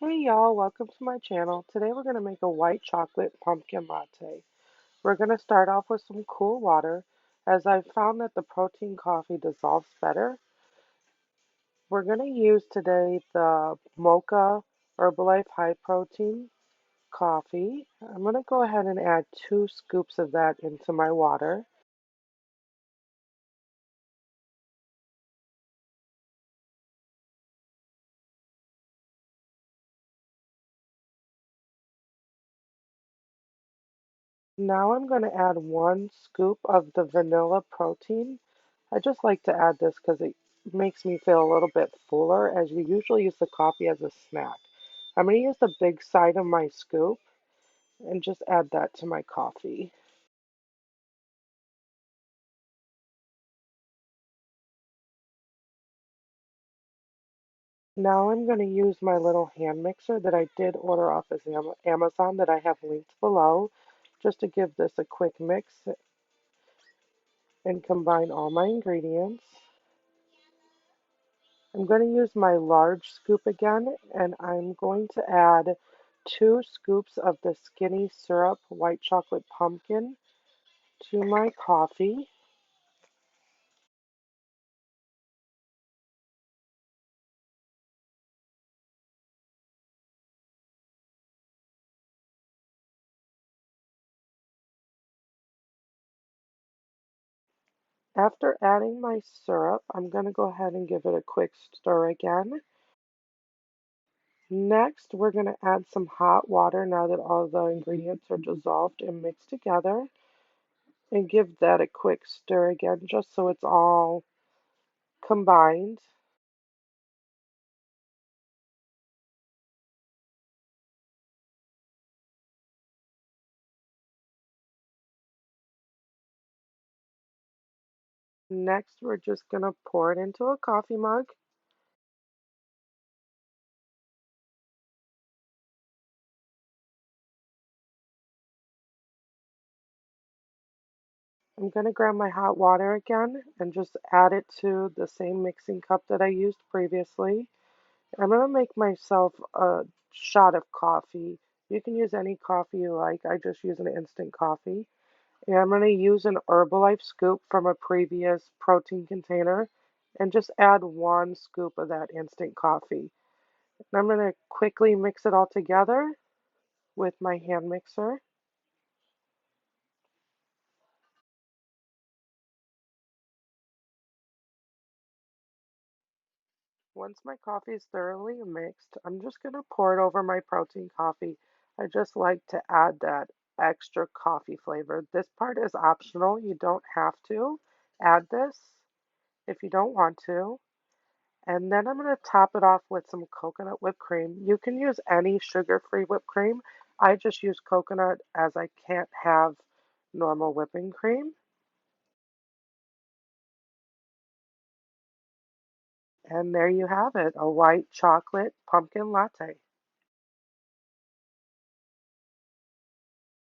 Hey y'all, welcome to my channel. Today we're going to make a white chocolate pumpkin latte. We're going to start off with some cool water, as I've found that the protein coffee dissolves better. We're going to use today the Mocha Herbalife high protein coffee. I'm going to go ahead and add 2 scoops of that into my water. Now I'm going to add 1 scoop of the vanilla protein. I just like to add this because it makes me feel a little bit fuller, as you usually use the coffee as a snack. I'm going to use the big side of my scoop and just add that to my coffee. Now I'm going to use my little hand mixer that I did order off of Amazon that I have linked below, just to give this a quick mix and combine all my ingredients. I'm going to use my large scoop again, and I'm going to add 2 scoops of the skinny syrup white chocolate pumpkin to my coffee. After adding my syrup, I'm going to go ahead and give it a quick stir again. Next, we're going to add some hot water now that all the ingredients are dissolved and mixed together, and give that a quick stir again just so it's all combined. Next, we're just going to pour it into a coffee mug. I'm going to grab my hot water again and just add it to the same mixing cup that I used previously. I'm going to make myself a shot of coffee. You can use any coffee you like. I just use an instant coffee. And I'm going to use an Herbalife scoop from a previous protein container and just add 1 scoop of that instant coffee. And I'm going to quickly mix it all together with my hand mixer. Once my coffee is thoroughly mixed, I'm just going to pour it over my protein coffee. I just like to add that extra coffee flavor. This part is optional. You don't have to add this if you don't want to. And then I'm going to top it off with some coconut whipped cream. You can use any sugar-free whipped cream. I just use coconut as I can't have normal whipping cream. And there you have it, a white chocolate pumpkin latte.